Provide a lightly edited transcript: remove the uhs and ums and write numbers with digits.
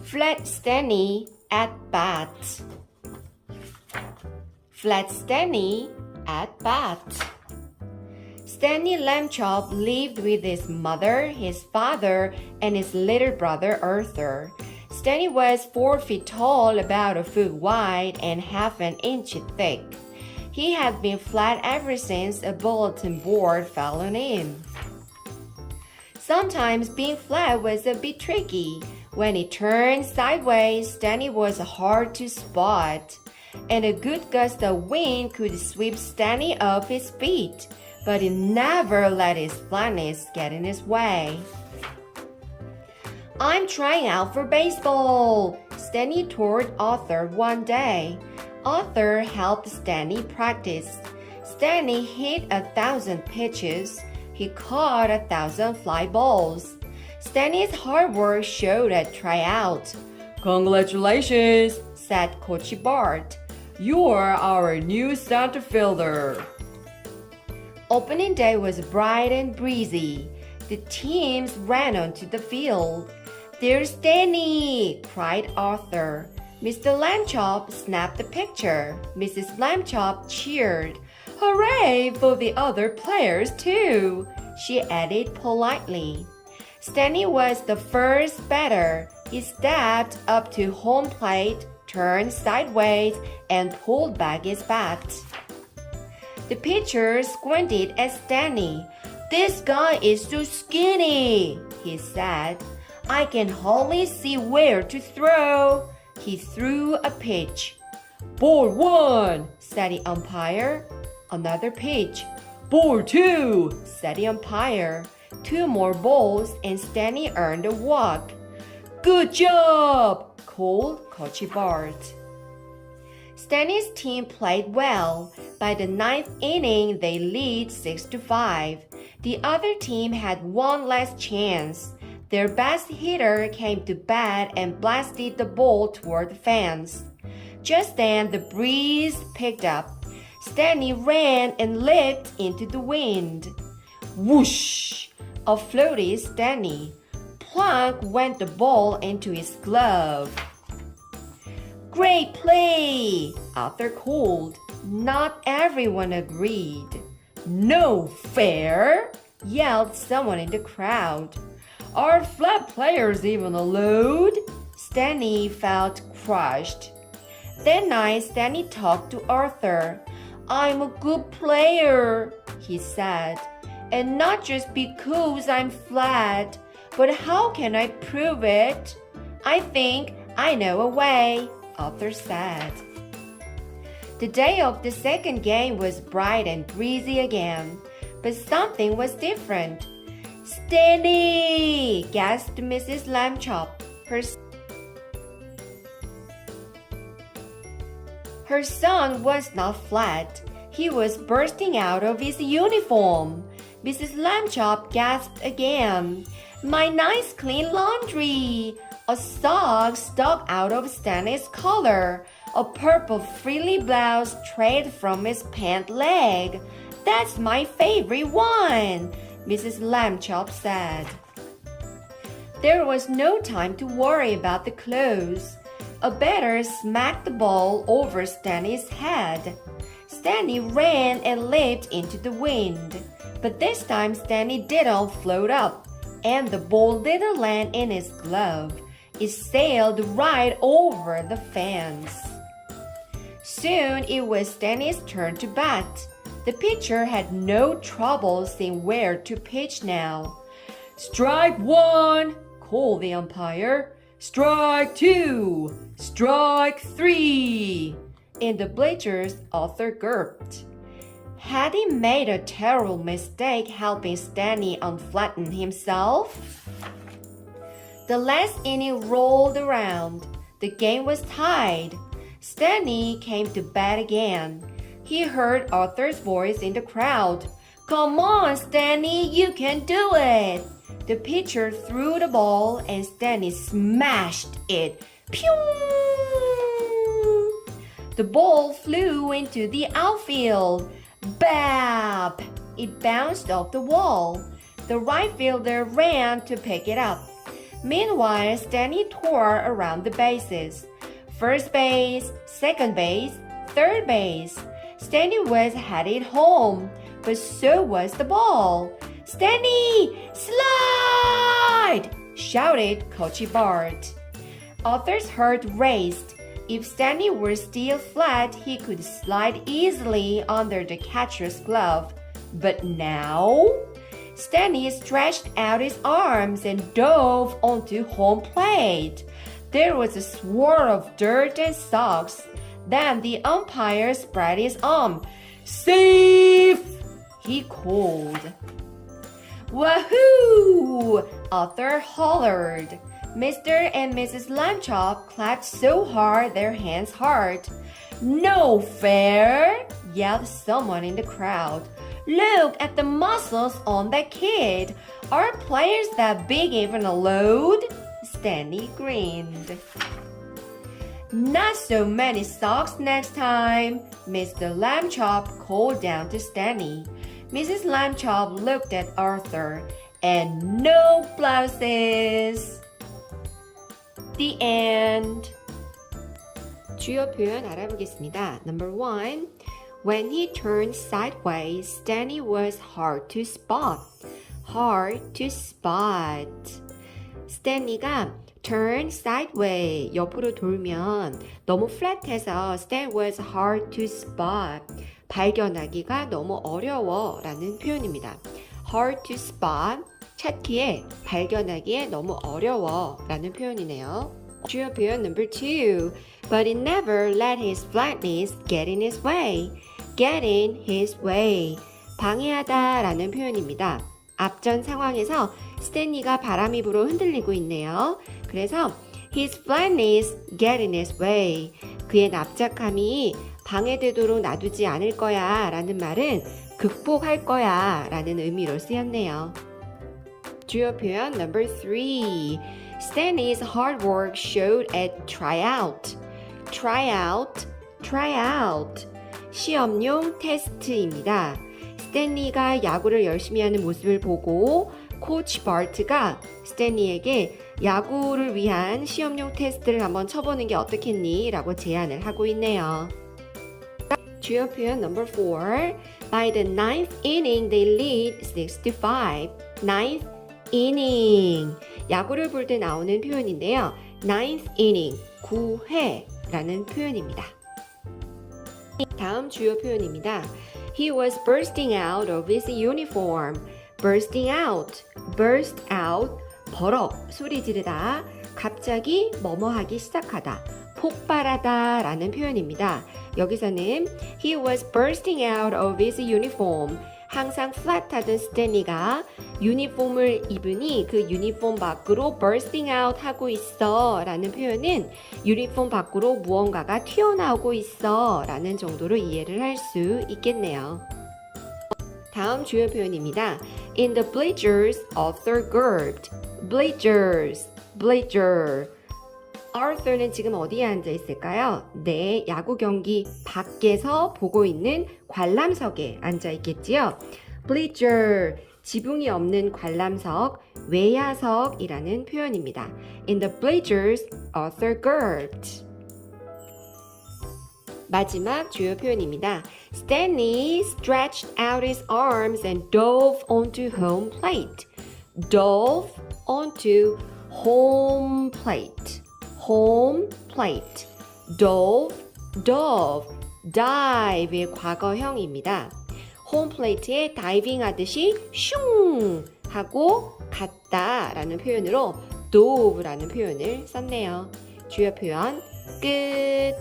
Flat Stanley at bat. Flat Stanley at bat. Stanley Lambchop lived with his mother, his father, and his little brother Arthur. Stanley was 4 feet tall, about a foot wide, and half an inch thick. He had been flat ever since a bulletin board fell on him. Sometimes being flat was a bit tricky. When he turned sideways, Stanley was hard to spot, and a good gust of wind could sweep Stanley off his feet, but he never let his flatness get in his way. I'm trying out for baseball, Stanley told Arthur one day. Arthur helped Stanley practice. Stanley hit 1,000 pitches. He caught 1,000 fly balls. Stanley's hard work showed at tryout. Congratulations, said Coach Bart. You're our new center fielder. Opening day was bright and breezy. The teams ran onto the field. There's Stanley, cried Arthur. Mr. Lambchop snapped the picture. Mrs. Lambchop cheered. Hooray for the other players, too, she added politely. Stanley was the first batter. He stepped up to home plate, turned sideways, and pulled back his bat. The pitcher squinted at Stanley. This guy is so skinny, he said. I can hardly see where to throw. He threw a pitch. Ball 1, said the umpire. Another pitch. Ball 2, said the umpire. 2 more balls and Stanley earned a walk. Good job, called Coach Bart. Stanley's team played well. By the 9th inning, they lead 6-5. The other team had one last chance. Their best hitter came to bat and blasted the ball toward the fence. Just then, the breeze picked up. Stanley ran and leaped into the wind. Whoosh! Off floated Stanley. Plunk went the ball into his glove. Great play! Arthur called. Not everyone agreed. No fair! Yelled someone in the crowd. Are flat players even allowed? Stanley felt crushed. That night, Stanley talked to Arthur. I'm a good player, he said, and not just because I'm flat, but how can I prove it? I think I know a way, Arthur said. The day of the second game was bright and breezy again, but something was different. Stanley! Gasped Mrs. Lambchop. Her son was not flat. He was bursting out of his uniform. Mrs. Lambchop gasped again. My nice clean laundry! A sock stuck out of Stanley's collar. A purple frilly blouse trailed from his pant leg. That's my favorite one, Mrs. Lambchop said. There was no time to worry about the clothes. A batter smacked the ball over Stanley's head. Stanley ran and leaped into the wind. But this time Stanley didn't float up, and the ball didn't land in his glove. It sailed right over the fence. Soon it was Stanley's turn to bat. The pitcher had no trouble seeing where to pitch now. Strike 1, called the umpire. Strike 2, strike 3. In the bleachers, Arthur gulped. Had he made a terrible mistake helping Stanley unflatten himself? The last inning rolled around. The game was tied. Stanley came to bat again. He heard Arthur's voice in the crowd. Come on, Stanley, you can do it! The pitcher threw the ball and Stanley smashed it. Pew! The ball flew into the outfield. Bap! It bounced off the wall. The right fielder ran to pick it up. Meanwhile, Stanley tore around the bases. First base, second base, third base. Stanley was headed home, but so was the ball. Stanley, slide! Shouted Coach Bart. Arthur's heart raced. If Stanley were still flat, he could slide easily under the catcher's glove. But now, Stanley stretched out his arms and dove onto home plate. There was a swirl of dirt and socks. Then the umpire spread his arm. Safe! He called. Wahoo! Arthur hollered. Mr. and Mrs. Lambchop clapped so hard their hands hurt. No fair! Yelled someone in the crowd. Look at the muscles on that kid. Are players that big even a load? Stanley grinned. Not so many socks next time, Mr. Lambchop called down to Stanley. Mrs. Lambchop looked at Arthur. And no blouses. The end. 주요 표현 알아보겠습니다. Number 1. When he turned sideways, Stanley was hard to spot. Hard to spot. 스탠리가 turn sideways, 옆으로 돌면 너무 flat해서 Stan was hard to spot. 발견하기가 너무 어려워 라는 표현입니다. hard to spot, 찾기에, 발견하기에 너무 어려워 라는 표현이네요. 주요 표현 number 2. But he never let his flatness get in his way. Get in his way. 방해하다 라는 표현입니다. 앞전 상황에서 스탠리가 바람이 불어 흔들리고 있네요. 그래서 his flatness get in his way. 그의 납작함이 방해되도록 놔두지 않을 거야 라는 말은 극복할 거야 라는 의미로 쓰였네요. 주요 표현 number 3. Stanley's hard work showed at tryout. tryout, tryout. 시험용 테스트입니다. 스탠리가 야구를 열심히 하는 모습을 보고 코치 바트가 스탠리에게 야구를 위한 시험용 테스트를 한번 쳐보는 게 어떻겠니? 라고 제안을 하고 있네요. 주요 표현 number 4. By the 9th inning, they lead 6-5. 9th inning. 야구를 볼 때 나오는 표현인데요. 9th inning, 9회라는 표현입니다. 다음 주요 표현입니다. He was bursting out of his uniform. bursting out, burst out, 버럭, 소리 지르다, 갑자기 뭐뭐하기 시작하다, 폭발하다 라는 표현입니다. 여기서는 he was bursting out of his uniform. 항상 플랫하던 스탠리가 유니폼을 입으니 그 유니폼 밖으로 bursting out 하고 있어 라는 표현은 유니폼 밖으로 무언가가 튀어나오고 있어 라는 정도로 이해를 할 수 있겠네요. 다음 주요 표현입니다. In the bleachers, Arthur gulped. bleachers, bleacher. Arthur는 지금 어디에 앉아 있을까요? 네, 야구 경기 밖에서 보고 있는 관람석에 앉아 있겠지요. bleacher, 지붕이 없는 관람석, 외야석이라는 표현입니다. In the bleachers, Arthur gulped. 마지막 주요 표현입니다. Stanley stretched out his arms and dove onto home plate. dove onto home plate. home plate. dove, dove, dive의 과거형입니다. 홈 플레이트에 다이빙 하듯이 슝 하고 갔다 라는 표현으로 dove라는 표현을 썼네요. 주요 표현 끝.